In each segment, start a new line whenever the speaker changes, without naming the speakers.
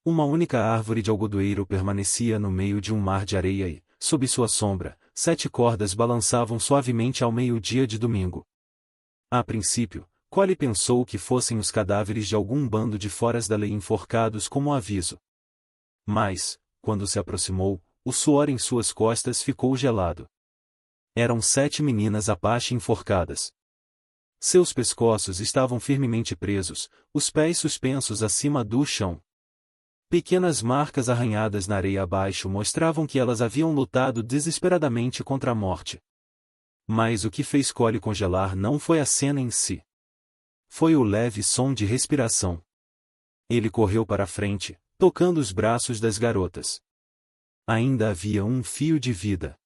Uma única árvore de algodoeiro permanecia no meio de um mar de areia e, sob sua sombra, 7 cordas balançavam suavemente ao meio-dia de domingo. A princípio, Collie pensou que fossem os cadáveres de algum bando de foras da lei enforcados como aviso. Mas, quando se aproximou, o suor em suas costas ficou gelado. Eram 7 meninas Apache enforcadas. Seus pescoços estavam firmemente presos, os pés suspensos acima do chão. Pequenas marcas arranhadas na areia abaixo mostravam que elas haviam lutado desesperadamente contra a morte. Mas o que fez Collie congelar não foi a cena em si. Foi o leve som de respiração. Ele correu para a frente, tocando os braços das garotas. Ainda havia um fio de vida.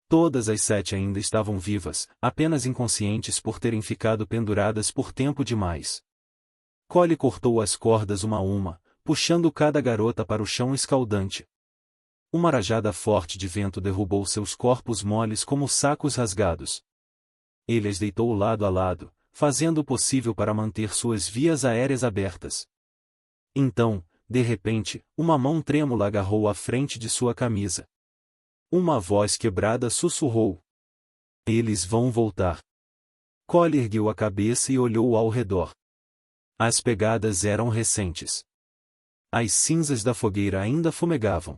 Todas as 7 ainda estavam vivas, apenas inconscientes por terem ficado penduradas por tempo demais. Collie cortou as cordas uma a uma, puxando cada garota para o chão escaldante. Uma rajada forte de vento derrubou seus corpos moles como sacos rasgados. Ele as deitou lado a lado, fazendo o possível para manter suas vias aéreas abertas. Então, de repente, uma mão trêmula agarrou a frente de sua camisa. Uma voz quebrada sussurrou: "Eles vão voltar." Collie ergueu a cabeça e olhou ao redor. As pegadas eram recentes. As cinzas da fogueira ainda fumegavam.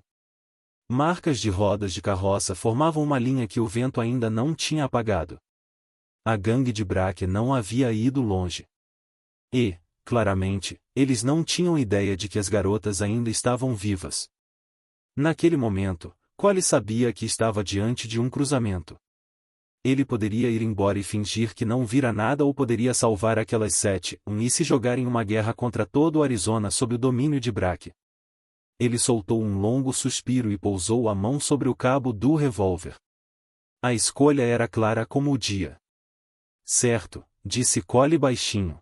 Marcas de rodas de carroça formavam uma linha que o vento ainda não tinha apagado. A gangue de Braque não havia ido longe. E, claramente, eles não tinham ideia de que as garotas ainda estavam vivas. Naquele momento, Collie sabia que estava diante de um cruzamento. Ele poderia ir embora e fingir que não vira nada ou poderia salvar aquelas 7 e se jogar em uma guerra contra todo o Arizona sob o domínio de Braque. Ele soltou um longo suspiro e pousou a mão sobre o cabo do revólver. A escolha era clara como o dia. "Certo", disse Collie baixinho.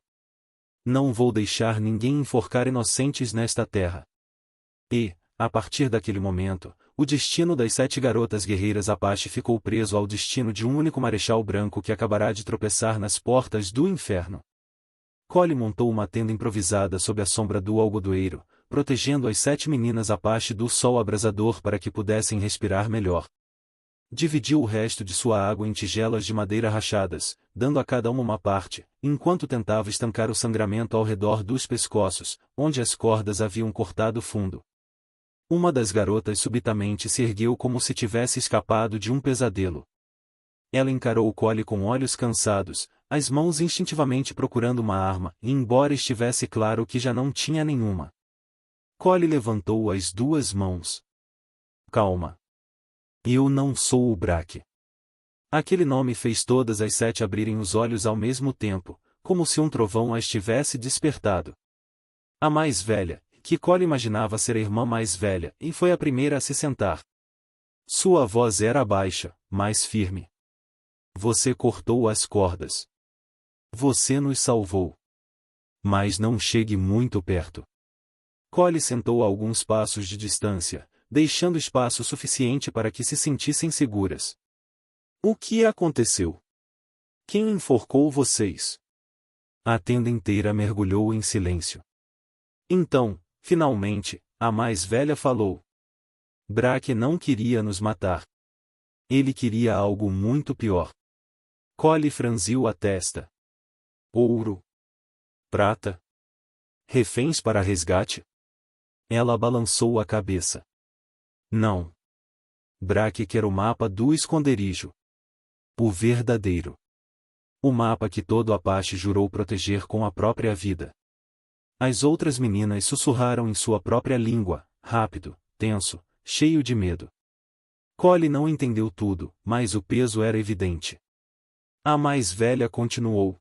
"Não vou deixar ninguém enforcar inocentes nesta terra." E, a partir daquele momento, o destino das 7 garotas guerreiras Apache ficou preso ao destino de um único marechal branco que acabará de tropeçar nas portas do inferno. Collie montou uma tenda improvisada sob a sombra do algodoeiro, protegendo as 7 meninas Apache do sol abrasador para que pudessem respirar melhor. Dividiu o resto de sua água em tigelas de madeira rachadas, dando a cada uma parte, enquanto tentava estancar o sangramento ao redor dos pescoços, onde as cordas haviam cortado fundo. Uma das garotas subitamente se ergueu como se tivesse escapado de um pesadelo. Ela encarou Collie com olhos cansados, as mãos instintivamente procurando uma arma, e embora estivesse claro que já não tinha nenhuma. Collie levantou as 2 mãos. "Calma. Eu não sou o Braque." Aquele nome fez todas as 7 abrirem os olhos ao mesmo tempo, como se um trovão as tivesse despertado. A mais velha, que Collie imaginava ser a irmã mais velha, e foi a primeira a se sentar. Sua voz era baixa, mas firme. "Você cortou as cordas. Você nos salvou. Mas não chegue muito perto." Collie sentou a alguns passos de distância, deixando espaço suficiente para que se sentissem seguras. "O que aconteceu? Quem enforcou vocês?" A tenda inteira mergulhou em silêncio. Então, finalmente, a mais velha falou: "Braque não queria nos matar. Ele queria algo muito pior." Collie franziu a testa. "Ouro? Prata? Reféns para resgate?" Ela balançou a cabeça. "Não. Braque quer o mapa do esconderijo. O verdadeiro. O mapa que todo Apache jurou proteger com a própria vida." As outras meninas sussurraram em sua própria língua, rápido, tenso, cheio de medo. Collie não entendeu tudo, mas o peso era evidente. A mais velha continuou: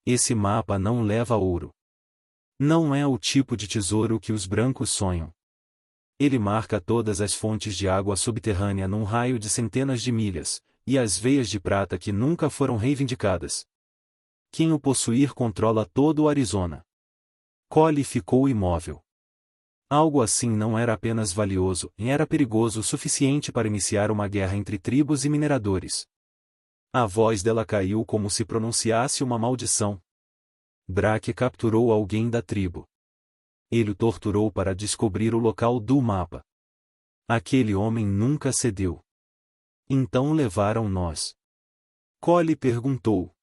"Esse mapa não leva ouro. Não é o tipo de tesouro que os brancos sonham. Ele marca todas as fontes de água subterrânea num raio de centenas de milhas, e as veias de prata que nunca foram reivindicadas. Quem o possuir controla todo o Arizona." Collie ficou imóvel. Algo assim não era apenas valioso, era perigoso o suficiente para iniciar uma guerra entre tribos e mineradores. A voz dela caiu como se pronunciasse uma maldição. "Braque capturou alguém da tribo. Ele o torturou para descobrir o local do mapa. Aquele homem nunca cedeu. Então levaram nós. Collie perguntou.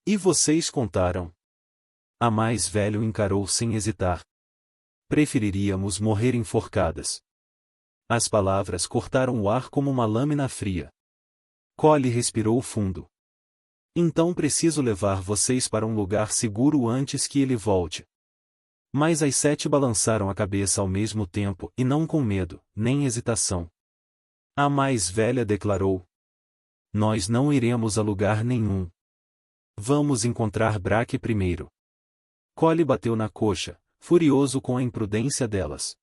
E vocês contaram? A mais velha encarou sem hesitar. Preferiríamos morrer enforcadas. As palavras cortaram o ar como uma lâmina fria. Collie respirou fundo. Então preciso levar vocês para um lugar seguro antes que ele volte. Mas as 7 balançaram a cabeça ao mesmo tempo e não com medo, nem hesitação. A mais velha declarou. Nós não iremos a lugar nenhum. Vamos encontrar Braque primeiro. Collie bateu na coxa, furioso com a imprudência delas.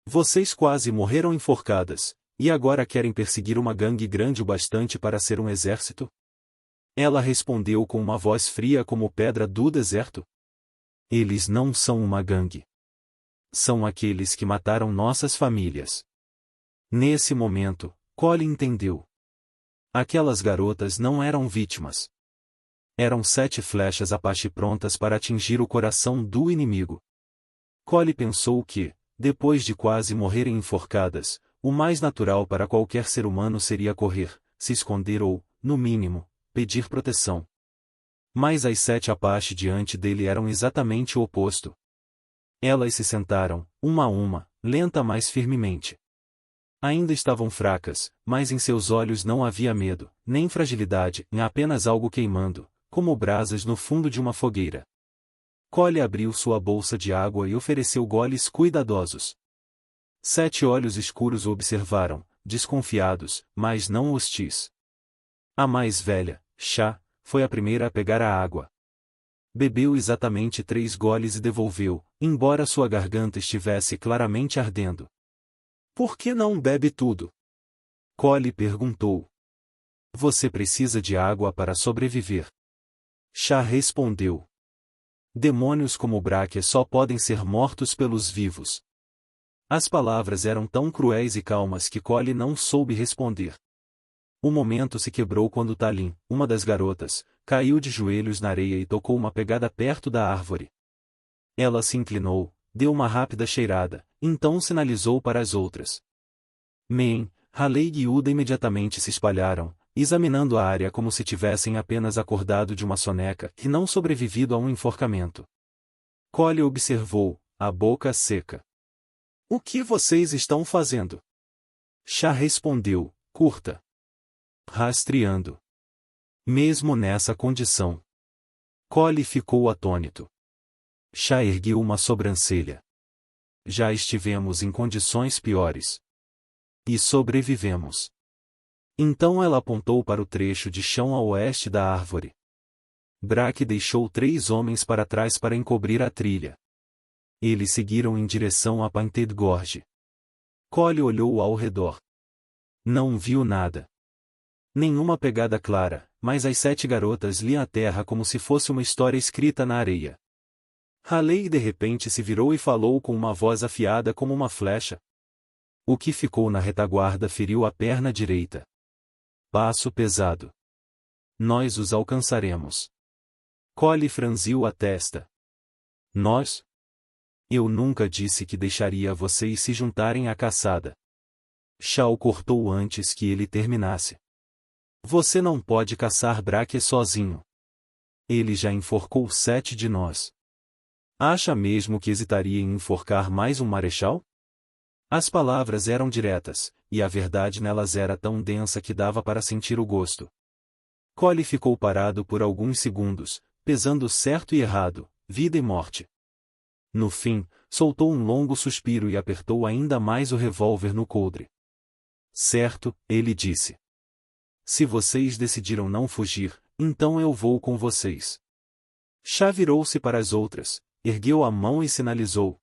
Vocês quase morreram enforcadas, e agora querem perseguir uma gangue grande o bastante para ser um exército? Ela respondeu com uma voz fria como pedra do deserto. Eles não são uma gangue. São aqueles que mataram nossas famílias. Nesse momento, Collie entendeu. Aquelas garotas não eram vítimas. Eram 7 flechas Apache prontas para atingir o coração do inimigo. Collie pensou que, depois de quase morrerem enforcadas, o mais natural para qualquer ser humano seria correr, se esconder ou, no mínimo, pedir proteção. Mas as 7 Apache diante dele eram exatamente o oposto. Elas se sentaram, uma a uma, lenta mas firmemente. Ainda estavam fracas, mas em seus olhos não havia medo, nem fragilidade, apenas algo queimando, como brasas no fundo de uma fogueira. Collie abriu sua bolsa de água e ofereceu goles cuidadosos. 7 olhos escuros o observaram, desconfiados, mas não hostis. A mais velha, Chá, foi a primeira a pegar a água. Bebeu exatamente 3 goles e devolveu, embora sua garganta estivesse claramente ardendo. Por que não bebe tudo? Collie perguntou. Você precisa de água para sobreviver. Chá respondeu. Demônios como Braque só podem ser mortos pelos vivos. As palavras eram tão cruéis e calmas que Collie não soube responder. O momento se quebrou quando Talin, uma das garotas, caiu de joelhos na areia e tocou uma pegada perto da árvore. Ela se inclinou, deu uma rápida cheirada, então sinalizou para as outras. Men, Haley e Uda imediatamente se espalharam, examinando a área como se tivessem apenas acordado de uma soneca e não sobrevivido a um enforcamento. Collie observou, a boca seca. O que vocês estão fazendo? Chá respondeu, curta. Rastreando. Mesmo nessa condição. Collie ficou atônito. Chá ergueu uma sobrancelha. Já estivemos em condições piores. E sobrevivemos. Então ela apontou para o trecho de chão a oeste da árvore. Braque deixou 3 homens para trás para encobrir a trilha. Eles seguiram em direção a Painted Gorge. Collie olhou ao redor. Não viu nada. Nenhuma pegada clara, mas as 7 garotas liam a terra como se fosse uma história escrita na areia. Haley de repente se virou e falou com uma voz afiada como uma flecha. O que ficou na retaguarda feriu a perna direita. Passo pesado. Nós os alcançaremos. Collie franziu a testa. Nós? Eu nunca disse que deixaria vocês se juntarem à caçada. Shao cortou antes que ele terminasse. Você não pode caçar Braque sozinho. Ele já enforcou 7 de nós. Acha mesmo que hesitaria em enforcar mais um marechal? As palavras eram diretas, e a verdade nelas era tão densa que dava para sentir o gosto. Collie ficou parado por alguns segundos, pesando certo e errado, vida e morte. No fim, soltou um longo suspiro e apertou ainda mais o revólver no coldre. Certo, ele disse. Se vocês decidiram não fugir, então eu vou com vocês. Chá virou-se para as outras, ergueu a mão e sinalizou.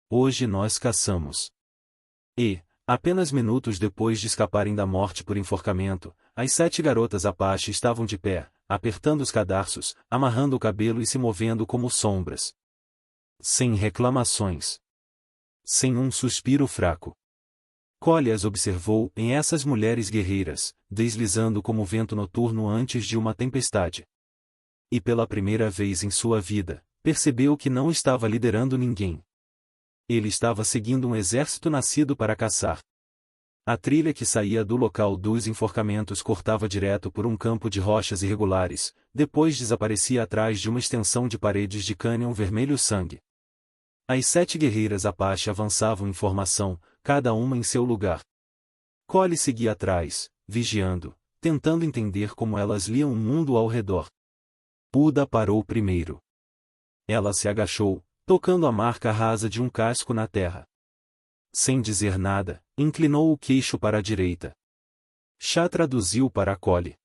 Hoje nós caçamos. E, apenas minutos depois de escaparem da morte por enforcamento, as 7 garotas Apache estavam de pé, apertando os cadarços, amarrando o cabelo e se movendo como sombras. Sem reclamações. Sem um suspiro fraco. Collie as observou em essas mulheres guerreiras, deslizando como vento noturno antes de uma tempestade. E pela primeira vez em sua vida, percebeu que não estava liderando ninguém. Ele estava seguindo um exército nascido para caçar. A trilha que saía do local dos enforcamentos cortava direto por um campo de rochas irregulares, depois desaparecia atrás de uma extensão de paredes de cânion vermelho sangue. As 7 guerreiras Apache avançavam em formação, cada uma em seu lugar. Collie seguia atrás, vigiando, tentando entender como elas liam o mundo ao redor. Uda parou primeiro. Ela se agachou, tocando a marca rasa de um casco na terra. Sem dizer nada, inclinou o queixo para a direita. Shah traduziu para Collie.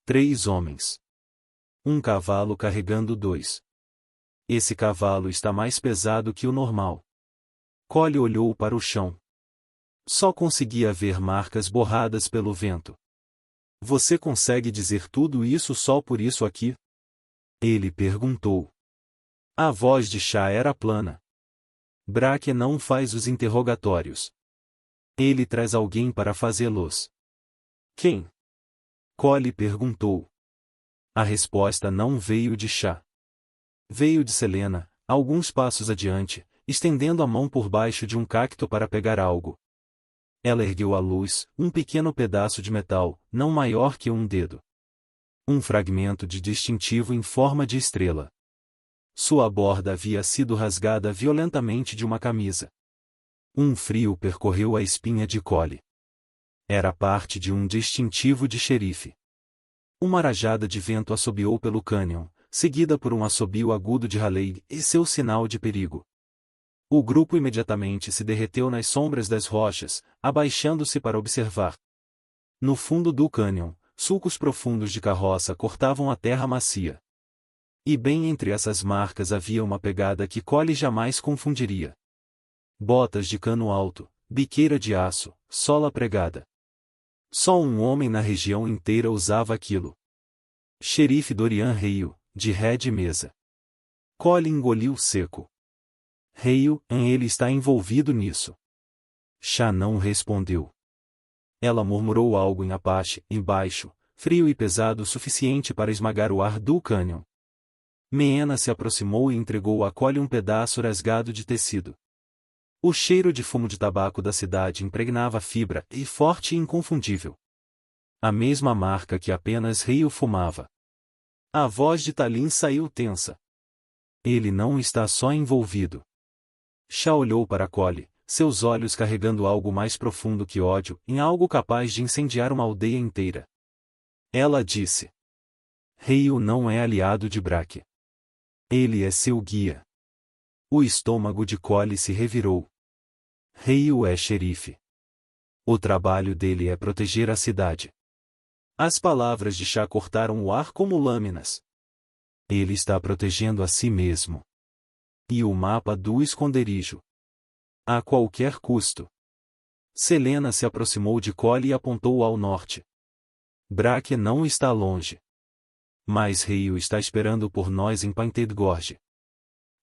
3 homens. Um cavalo carregando 2. Esse cavalo está mais pesado que o normal. Collie olhou para o chão. Só conseguia ver marcas borradas pelo vento. Você consegue dizer tudo isso só por isso aqui? Ele perguntou. A voz de Shah era plana. Braque não faz os interrogatórios. Ele traz alguém para fazê-los. Quem? Collie perguntou. A resposta não veio de Shah. Veio de Selena, alguns passos adiante, estendendo a mão por baixo de um cacto para pegar algo. Ela ergueu à luz, um pequeno pedaço de metal, não maior que um dedo. Um fragmento de distintivo em forma de estrela. Sua borda havia sido rasgada violentamente de uma camisa. Um frio percorreu a espinha de Collie. Era parte de um distintivo de xerife. Uma rajada de vento assobiou pelo cânion, seguida por um assobio agudo de Raleigh e seu sinal de perigo. O grupo imediatamente se derreteu nas sombras das rochas, abaixando-se para observar. No fundo do cânion, sulcos profundos de carroça cortavam a terra macia. E bem entre essas marcas havia uma pegada que Collie jamais confundiria. Botas de cano alto, biqueira de aço, sola pregada. Só um homem na região inteira usava aquilo. Xerife Dorian Hale, de Red Mesa. Collie engoliu seco. Hale, ele está envolvido nisso. Shah não respondeu. Ela murmurou algo em Apache, embaixo, frio e pesado o suficiente para esmagar o ar do cânion. Meena se aproximou e entregou a Collie um pedaço rasgado de tecido. O cheiro de fumo de tabaco da cidade impregnava a fibra, e forte e inconfundível. A mesma marca que apenas Hale fumava. A voz de Talin saiu tensa. Ele não está só envolvido. Shah olhou para Collie, seus olhos carregando algo mais profundo que ódio, em algo capaz de incendiar uma aldeia inteira. Ela disse. Hale não é aliado de Braque. Ele é seu guia. O estômago de Collie se revirou. Hale é xerife. O trabalho dele é proteger a cidade. As palavras de Shah cortaram o ar como lâminas. Ele está protegendo a si mesmo. E o mapa do esconderijo. A qualquer custo. Selena se aproximou de Collie e apontou ao norte. Braque não está longe. Mas Hale está esperando por nós em Painted Gorge.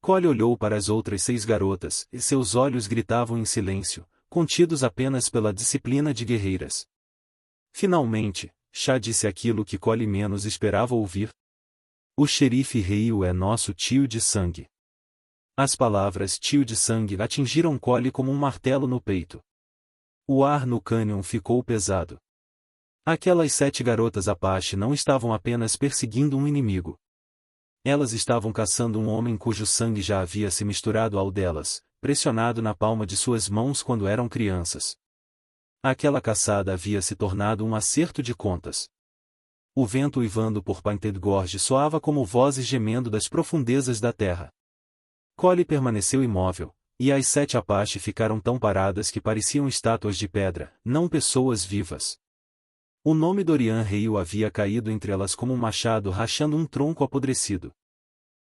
Collie olhou para as outras 6 garotas, e seus olhos gritavam em silêncio, contidos apenas pela disciplina de guerreiras. Finalmente, Shah disse aquilo que Collie menos esperava ouvir. O xerife Hale é nosso tio de sangue. As palavras tio de sangue atingiram Collie como um martelo no peito. O ar no cânion ficou pesado. Aquelas 7 garotas Apache não estavam apenas perseguindo um inimigo. Elas estavam caçando um homem cujo sangue já havia se misturado ao delas, pressionado na palma de suas mãos quando eram crianças. Aquela caçada havia se tornado um acerto de contas. O vento uivando por Painted Gorge soava como vozes gemendo das profundezas da terra. Collie permaneceu imóvel, e as 7 Apache ficaram tão paradas que pareciam estátuas de pedra, não pessoas vivas. O nome Dorian Hale havia caído entre elas como um machado rachando um tronco apodrecido.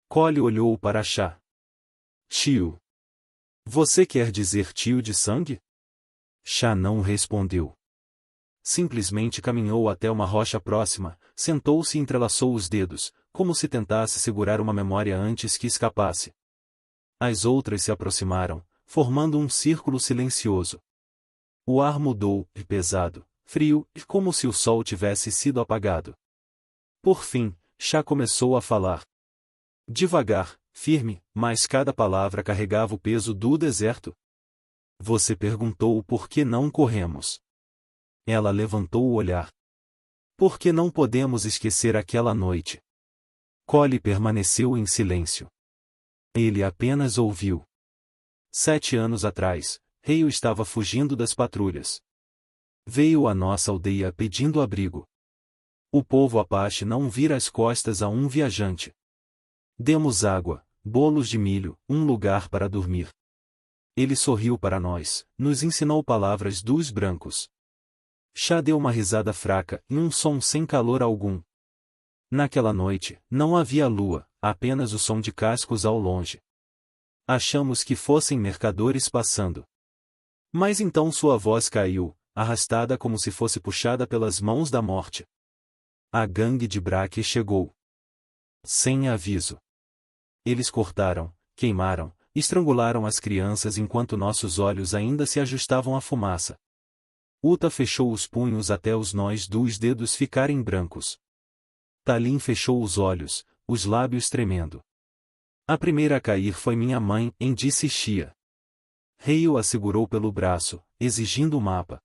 Collie olhou para Shah. Tio. Você quer dizer tio de sangue? Shah não respondeu. Simplesmente caminhou até uma rocha próxima, sentou-se e entrelaçou os dedos, como se tentasse segurar uma memória antes que escapasse. As outras se aproximaram, formando um círculo silencioso. O ar mudou, pesado, frio, como se o sol tivesse sido apagado. Por fim, Shah começou a falar. Devagar, firme, mas cada palavra carregava o peso do deserto. Você perguntou por que não corremos. Ela levantou o olhar. Por que não podemos esquecer aquela noite? Collie permaneceu em silêncio. Ele apenas ouviu. 7 anos atrás, Hale estava fugindo das patrulhas. Veio à nossa aldeia pedindo abrigo. O povo Apache não vira as costas a um viajante. Demos água, bolos de milho, um lugar para dormir. Ele sorriu para nós, nos ensinou palavras dos brancos. Chá deu uma risada fraca e um som sem calor algum. Naquela noite, não havia lua, apenas o som de cascos ao longe. Achamos que fossem mercadores passando. Mas então sua voz caiu, arrastada como se fosse puxada pelas mãos da morte. A gangue de Braque chegou. Sem aviso. Eles cortaram, queimaram, estrangularam as crianças enquanto nossos olhos ainda se ajustavam à fumaça. Uta fechou os punhos até os nós dos dedos ficarem brancos. Talim fechou os olhos, os lábios tremendo. A primeira a cair foi minha mãe, disse Shia. Hale a segurou pelo braço, exigindo o mapa.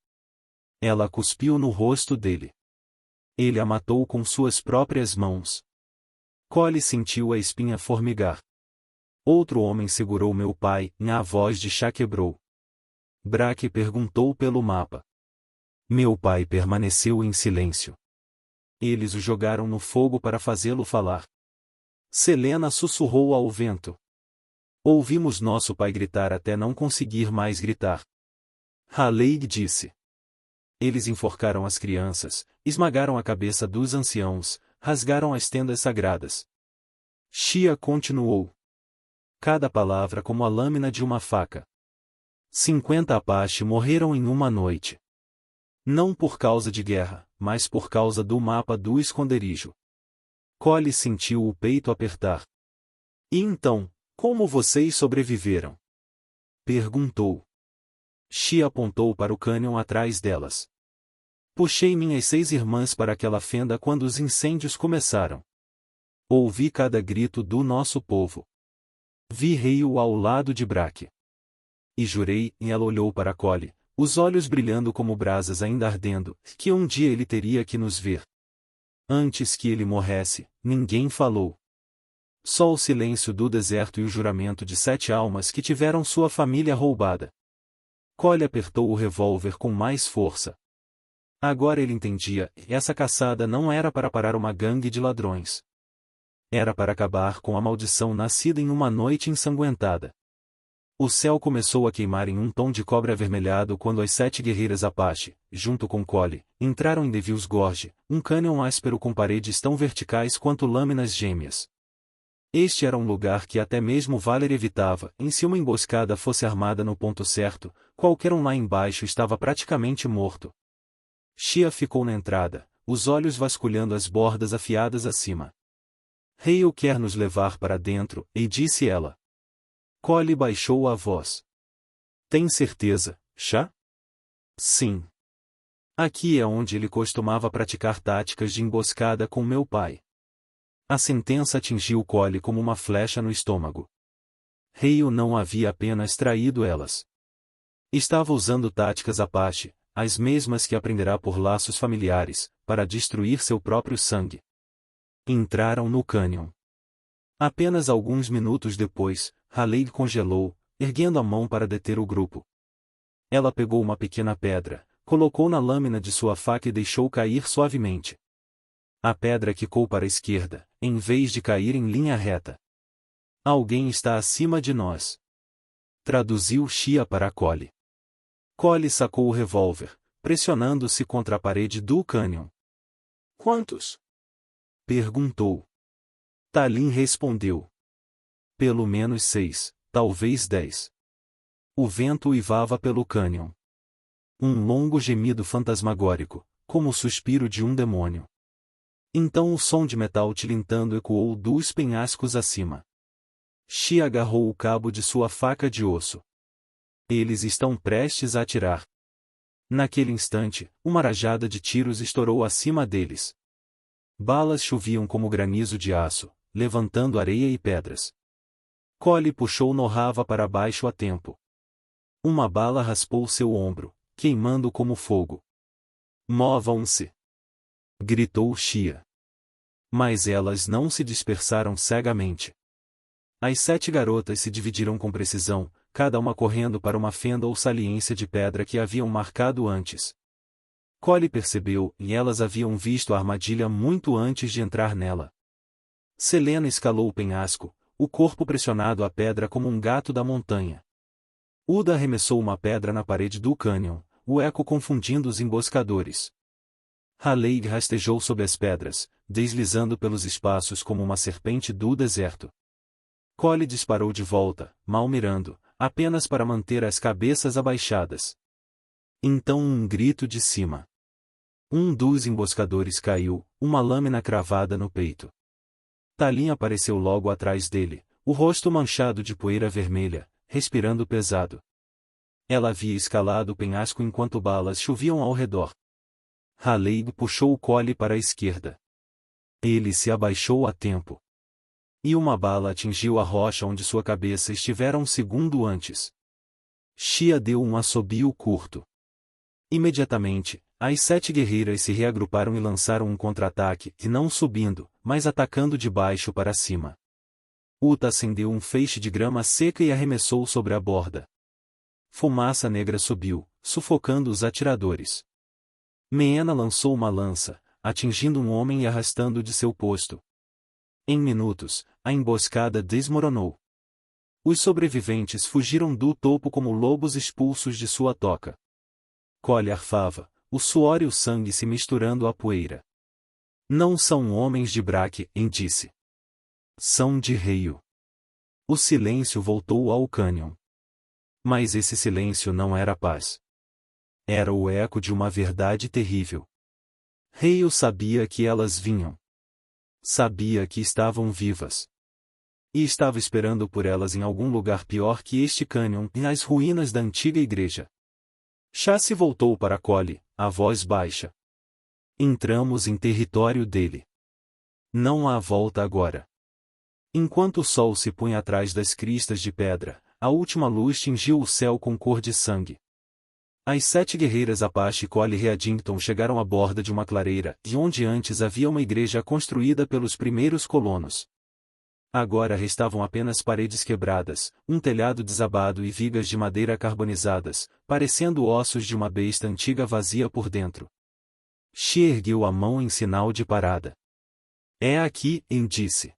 Ela cuspiu no rosto dele. Ele a matou com suas próprias mãos. Collie sentiu a espinha formigar. Outro homem segurou meu pai, e a voz de Chá quebrou. Braque perguntou pelo mapa. Meu pai permaneceu em silêncio. Eles o jogaram no fogo para fazê-lo falar. Selena sussurrou ao vento. Ouvimos nosso pai gritar até não conseguir mais gritar. Halleig disse. Eles enforcaram as crianças, esmagaram a cabeça dos anciãos, rasgaram as tendas sagradas. Shia continuou. Cada palavra como a lâmina de uma faca. 50 Apache morreram em uma noite. Não por causa de guerra, mas por causa do mapa do esconderijo. Collie sentiu o peito apertar. E então, como vocês sobreviveram? Perguntou. Shia apontou para o cânion atrás delas. Puxei minhas 6 irmãs para aquela fenda quando os incêndios começaram. Ouvi cada grito do nosso povo. Vi Hale ao lado de Braque. E jurei, e ela olhou para Collie, os olhos brilhando como brasas ainda ardendo, que um dia ele teria que nos ver. Antes que ele morresse, ninguém falou. Só o silêncio do deserto e o juramento de 7 almas que tiveram sua família roubada. Collie apertou o revólver com mais força. Agora ele entendia, essa caçada não era para parar uma gangue de ladrões. Era para acabar com a maldição nascida em uma noite ensanguentada. O céu começou a queimar em um tom de cobre avermelhado quando as 7 guerreiras Apache, junto com Collie, entraram em Devil's Gorge, um cânion áspero com paredes tão verticais quanto lâminas gêmeas. Este era um lugar que até mesmo Valer evitava, e se uma emboscada fosse armada no ponto certo, qualquer um lá embaixo estava praticamente morto. Shia ficou na entrada, os olhos vasculhando as bordas afiadas acima. Hale quer nos levar para dentro, e disse ela. Collie baixou a voz. Tem certeza, Chá? Sim. Aqui é onde ele costumava praticar táticas de emboscada com meu pai. A sentença atingiu Collie como uma flecha no estômago. Hale não havia apenas traído elas. Estava usando táticas Apache, as mesmas que aprenderá por laços familiares, para destruir seu próprio sangue. Entraram no cânion. Apenas alguns minutos depois, Halleig congelou, erguendo a mão para deter o grupo. Ela pegou uma pequena pedra, colocou na lâmina de sua faca e deixou cair suavemente. A pedra quicou para a esquerda, em vez de cair em linha reta. Alguém está acima de nós. Traduziu Shia para Collie. Collie sacou o revólver, pressionando-se contra a parede do cânion. Quantos? Perguntou. Talim respondeu. Pelo menos 6, talvez 10. O vento uivava pelo cânion. Um longo gemido fantasmagórico, como o suspiro de um demônio. Então o som de metal tilintando ecoou dos penhascos acima. Shia agarrou o cabo de sua faca de osso. Eles estão prestes a atirar. Naquele instante, uma rajada de tiros estourou acima deles. Balas choviam como granizo de aço, levantando areia e pedras. Collie puxou Norrava para baixo a tempo. Uma bala raspou seu ombro, queimando como fogo. Movam-se! Gritou Shia. Mas elas não se dispersaram cegamente. As 7 garotas se dividiram com precisão, cada uma correndo para uma fenda ou saliência de pedra que haviam marcado antes. Collie percebeu, e elas haviam visto a armadilha muito antes de entrar nela. Selena escalou o penhasco, o corpo pressionado à pedra como um gato da montanha. Uda arremessou uma pedra na parede do cânion, o eco confundindo os emboscadores. Haleigh rastejou sob as pedras, deslizando pelos espaços como uma serpente do deserto. Collie disparou de volta, mal mirando, apenas para manter as cabeças abaixadas. Então um grito de cima. Um dos emboscadores caiu, uma lâmina cravada no peito. Talin apareceu logo atrás dele, o rosto manchado de poeira vermelha, respirando pesado. Ela havia escalado o penhasco enquanto balas choviam ao redor. Haleigh puxou o Collie para a esquerda. Ele se abaixou a tempo. E uma bala atingiu a rocha onde sua cabeça estivera um segundo antes. Shia deu um assobio curto. Imediatamente, as 7 guerreiras se reagruparam e lançaram um contra-ataque, e não subindo, mas atacando de baixo para cima. Uta acendeu um feixe de grama seca e arremessou sobre a borda. Fumaça negra subiu, sufocando os atiradores. Meena lançou uma lança, atingindo um homem e arrastando de seu posto. Em minutos, a emboscada desmoronou. Os sobreviventes fugiram do topo como lobos expulsos de sua toca. Collie arfava, o suor e o sangue se misturando à poeira. Não são homens de Braque, disse. São de Reio. O silêncio voltou ao cânion. Mas esse silêncio não era paz. Era o eco de uma verdade terrível. Reio sabia que elas vinham. Sabia que estavam vivas. E estava esperando por elas em algum lugar pior que este cânion, nas ruínas da antiga igreja. Shah se voltou para Collie, a voz baixa. Entramos em território dele. Não há volta agora. Enquanto o sol se punha atrás das cristas de pedra, a última luz tingiu o céu com cor de sangue. As 7 guerreiras Apache e Collie Readington chegaram à borda de uma clareira, de onde antes havia uma igreja construída pelos primeiros colonos. Agora restavam apenas paredes quebradas, um telhado desabado e vigas de madeira carbonizadas, parecendo ossos de uma besta antiga vazia por dentro. Shia ergueu a mão em sinal de parada. É aqui, disse.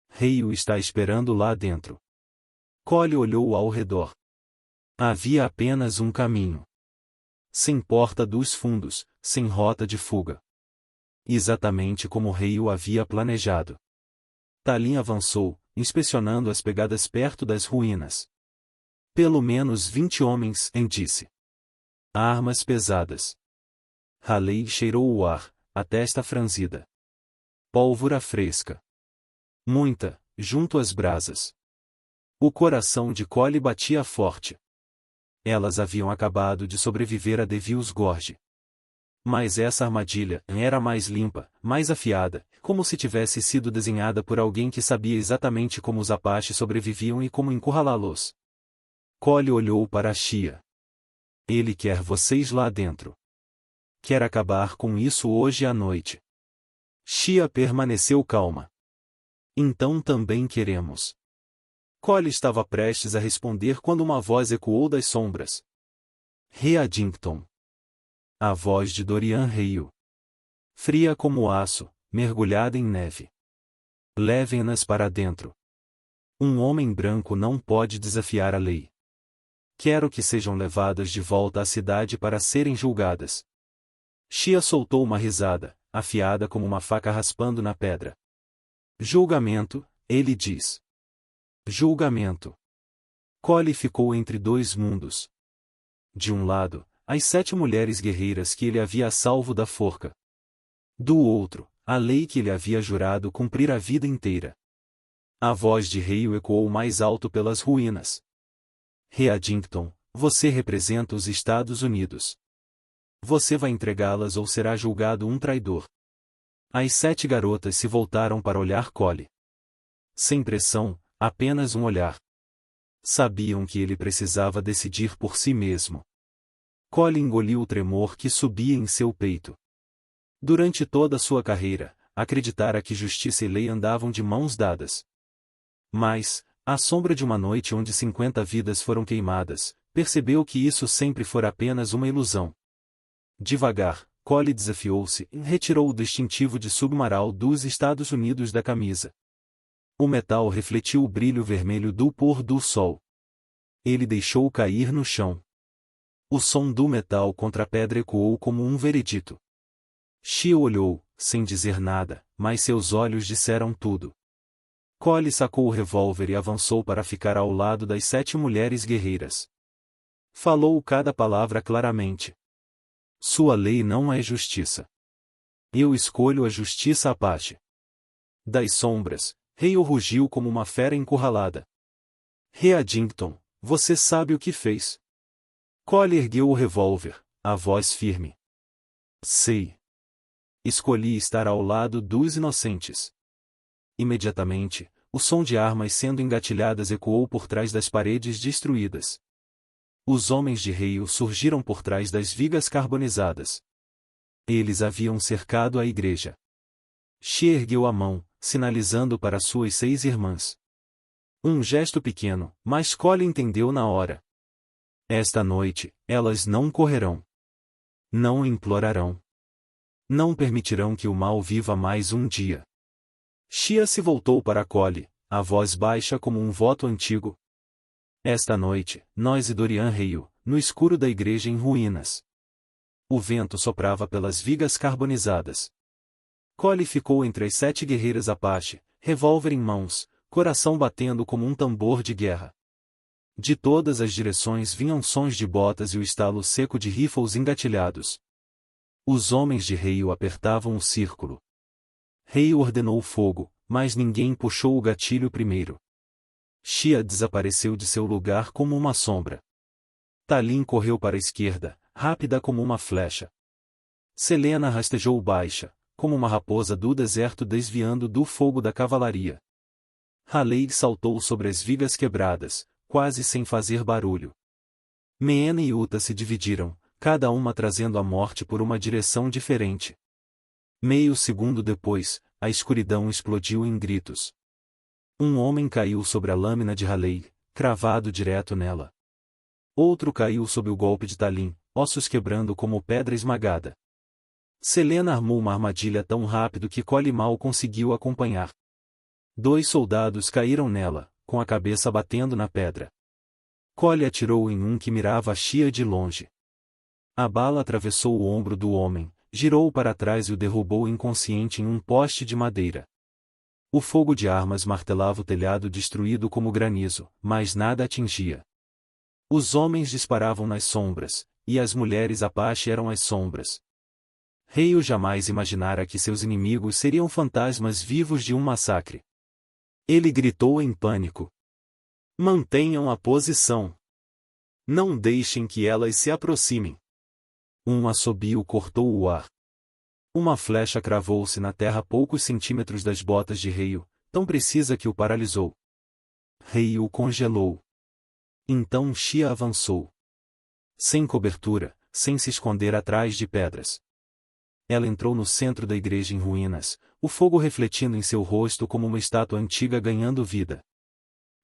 Reio está esperando lá dentro. Collie olhou ao redor. Havia apenas um caminho. Sem porta dos fundos, sem rota de fuga. Exatamente como o rei o havia planejado. Talin avançou, inspecionando as pegadas perto das ruínas. Pelo menos 20 homens, disse. Armas pesadas. Haleigh cheirou o ar, a testa franzida. Pólvora fresca. Muita, junto às brasas. O coração de Collie batia forte. Elas haviam acabado de sobreviver a Devil's Gorge. Mas essa armadilha era mais limpa, mais afiada, como se tivesse sido desenhada por alguém que sabia exatamente como os Apaches sobreviviam e como encurralá-los. Collie olhou para Shia. Ele quer vocês lá dentro. Quer acabar com isso hoje à noite. Shia permaneceu calma. Então também queremos. Collie estava prestes a responder quando uma voz ecoou das sombras. Readington. A voz de Dorian Reio. Fria como aço, mergulhada em neve. Levem-nas para dentro. Um homem branco não pode desafiar a lei. Quero que sejam levadas de volta à cidade para serem julgadas. Shia soltou uma risada, afiada como uma faca raspando na pedra. Julgamento, ele diz. Julgamento. Collie ficou entre 2 mundos. De um lado, as 7 mulheres guerreiras que ele havia salvo da forca. Do outro, a lei que ele havia jurado cumprir a vida inteira. A voz de Reio ecoou mais alto pelas ruínas. Readington, você representa os Estados Unidos. Você vai entregá-las ou será julgado um traidor. As 7 garotas se voltaram para olhar Collie. Sem pressão, apenas um olhar. Sabiam que ele precisava decidir por si mesmo. Cole engoliu o tremor que subia em seu peito. Durante toda a sua carreira, acreditara que justiça e lei andavam de mãos dadas. Mas, à sombra de uma noite onde 50 vidas foram queimadas, percebeu que isso sempre fora apenas uma ilusão. Devagar, Cole desafiou-se e retirou o distintivo de submaral dos Estados Unidos da camisa. O metal refletiu o brilho vermelho do pôr do sol. Ele deixou cair no chão. O som do metal contra a pedra ecoou como um veredito. Shia olhou, sem dizer nada, mas seus olhos disseram tudo. Cole sacou o revólver e avançou para ficar ao lado das 7 mulheres guerreiras. Falou cada palavra claramente. Sua lei não é justiça. Eu escolho a justiça Apache. Das sombras, Hale rugiu como uma fera encurralada. Readington, você sabe o que fez. Cole ergueu o revólver, a voz firme. Sei. Escolhi estar ao lado dos inocentes. Imediatamente, o som de armas sendo engatilhadas ecoou por trás das paredes destruídas. Os homens de Hale surgiram por trás das vigas carbonizadas. Eles haviam cercado a igreja. Shia ergueu a mão, sinalizando para suas 6 irmãs. Um gesto pequeno, mas Cole entendeu na hora. Esta noite, elas não correrão. Não implorarão. Não permitirão que o mal viva mais um dia. Shia se voltou para Cole, a voz baixa como um voto antigo. Esta noite, nós e Dorian Hale, no escuro da igreja em ruínas. O vento soprava pelas vigas carbonizadas. Cole ficou entre as 7 guerreiras Apache, revólver em mãos, coração batendo como um tambor de guerra. De todas as direções vinham sons de botas e o estalo seco de rifles engatilhados. Os homens de Hale apertavam o círculo. Hale ordenou fogo, mas ninguém puxou o gatilho primeiro. Shia desapareceu de seu lugar como uma sombra. Talin correu para a esquerda, rápida como uma flecha. Selena rastejou baixa, como uma raposa do deserto desviando do fogo da cavalaria. Haley saltou sobre as vigas quebradas, quase sem fazer barulho. Meena e Uta se dividiram, cada uma trazendo a morte por uma direção diferente. Meio segundo depois, a escuridão explodiu em gritos. Um homem caiu sobre a lâmina de Haley, cravado direto nela. Outro caiu sob o golpe de Talin, ossos quebrando como pedra esmagada. Selena armou uma armadilha tão rápido que Cole mal conseguiu acompanhar. 2 soldados caíram nela, com a cabeça batendo na pedra. Cole atirou em um que mirava a Shia de longe. A bala atravessou o ombro do homem, girou para trás e o derrubou inconsciente em um poste de madeira. O fogo de armas martelava o telhado destruído como granizo, mas nada atingia. Os homens disparavam nas sombras, e as mulheres Apache eram as sombras. Hale jamais imaginara que seus inimigos seriam fantasmas vivos de um massacre. Ele gritou em pânico. Mantenham a posição. Não deixem que elas se aproximem. Um assobio cortou o ar. Uma flecha cravou-se na terra a poucos centímetros das botas de Hale, tão precisa que o paralisou. Hale o congelou. Então Shia avançou. Sem cobertura, sem se esconder atrás de pedras. Ela entrou no centro da igreja em ruínas, o fogo refletindo em seu rosto como uma estátua antiga ganhando vida.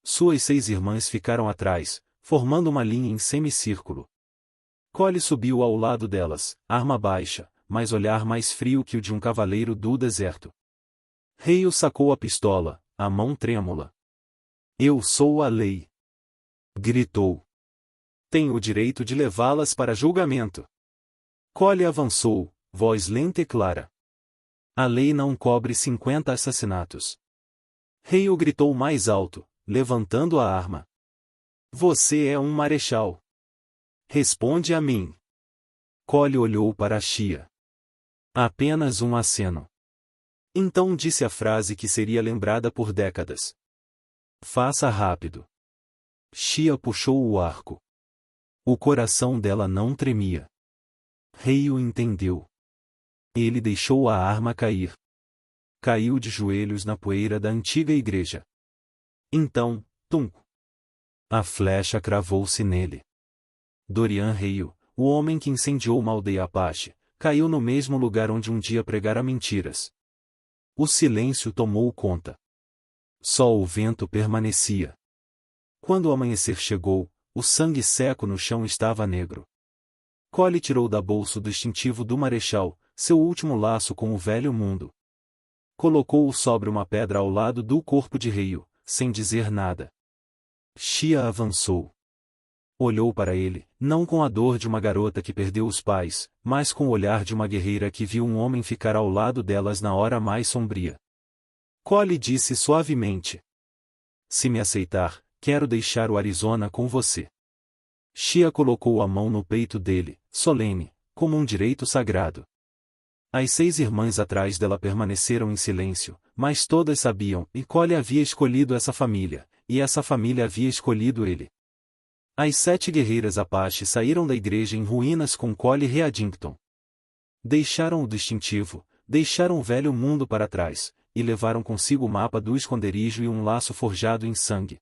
Suas 6 irmãs ficaram atrás, formando uma linha em semicírculo. Cole subiu ao lado delas, arma baixa, mas olhar mais frio que o de um cavaleiro do deserto. Hale sacou a pistola, a mão trêmula. Eu sou a lei. Gritou. Tenho o direito de levá-las para julgamento. Cole avançou, voz lenta e clara. A lei não cobre 50 assassinatos. Hale gritou mais alto, levantando a arma. Você é um marechal. Responde a mim. Cole olhou para a Shia. Apenas um aceno. Então disse a frase que seria lembrada por décadas. Faça rápido. Shia puxou o arco. O coração dela não tremia. Hale entendeu. Ele deixou a arma cair. Caiu de joelhos na poeira da antiga igreja. Então, tum! A flecha cravou-se nele. Dorian Reio, o homem que incendiou uma aldeia Apache, caiu no mesmo lugar onde um dia pregara mentiras. O silêncio tomou conta. Só o vento permanecia. Quando o amanhecer chegou, o sangue seco no chão estava negro. Cole tirou da bolsa o distintivo do marechal, seu último laço com o velho mundo. Colocou-o sobre uma pedra ao lado do corpo de Reio, sem dizer nada. Shia avançou. Olhou para ele, não com a dor de uma garota que perdeu os pais, mas com o olhar de uma guerreira que viu um homem ficar ao lado delas na hora mais sombria. Cole disse suavemente: "Se me aceitar, quero deixar o Arizona com você." Shia colocou a mão no peito dele, solene, como um direito sagrado. As 6 irmãs atrás dela permaneceram em silêncio, mas todas sabiam, e Cole havia escolhido essa família, e essa família havia escolhido ele. As 7 guerreiras Apache saíram da igreja em ruínas com Cole Readington. Deixaram o distintivo, deixaram o velho mundo para trás, e levaram consigo o mapa do esconderijo e um laço forjado em sangue.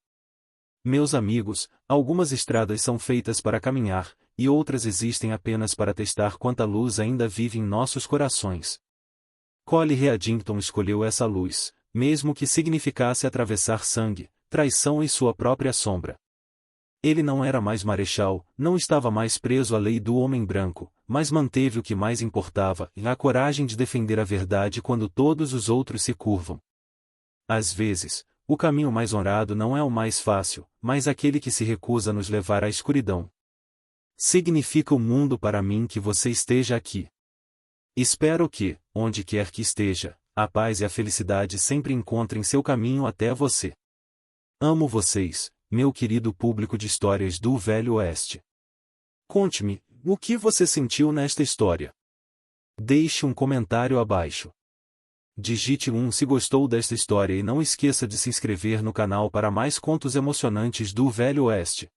Meus amigos, algumas estradas são feitas para caminhar, e outras existem apenas para testar quanta luz ainda vive em nossos corações. Cole Readington escolheu essa luz, mesmo que significasse atravessar sangue, traição e sua própria sombra. Ele não era mais marechal, não estava mais preso à lei do homem branco, mas manteve o que mais importava, a coragem de defender a verdade quando todos os outros se curvam. Às vezes, o caminho mais honrado não é o mais fácil, mas aquele que se recusa a nos levar à escuridão. Significa o mundo para mim que você esteja aqui. Espero que, onde quer que esteja, a paz e a felicidade sempre encontrem seu caminho até você. Amo vocês, meu querido público de histórias do Velho Oeste. Conte-me, o que você sentiu nesta história? Deixe um comentário abaixo. Digite 1 se gostou desta história e não esqueça de se inscrever no canal para mais contos emocionantes do Velho Oeste.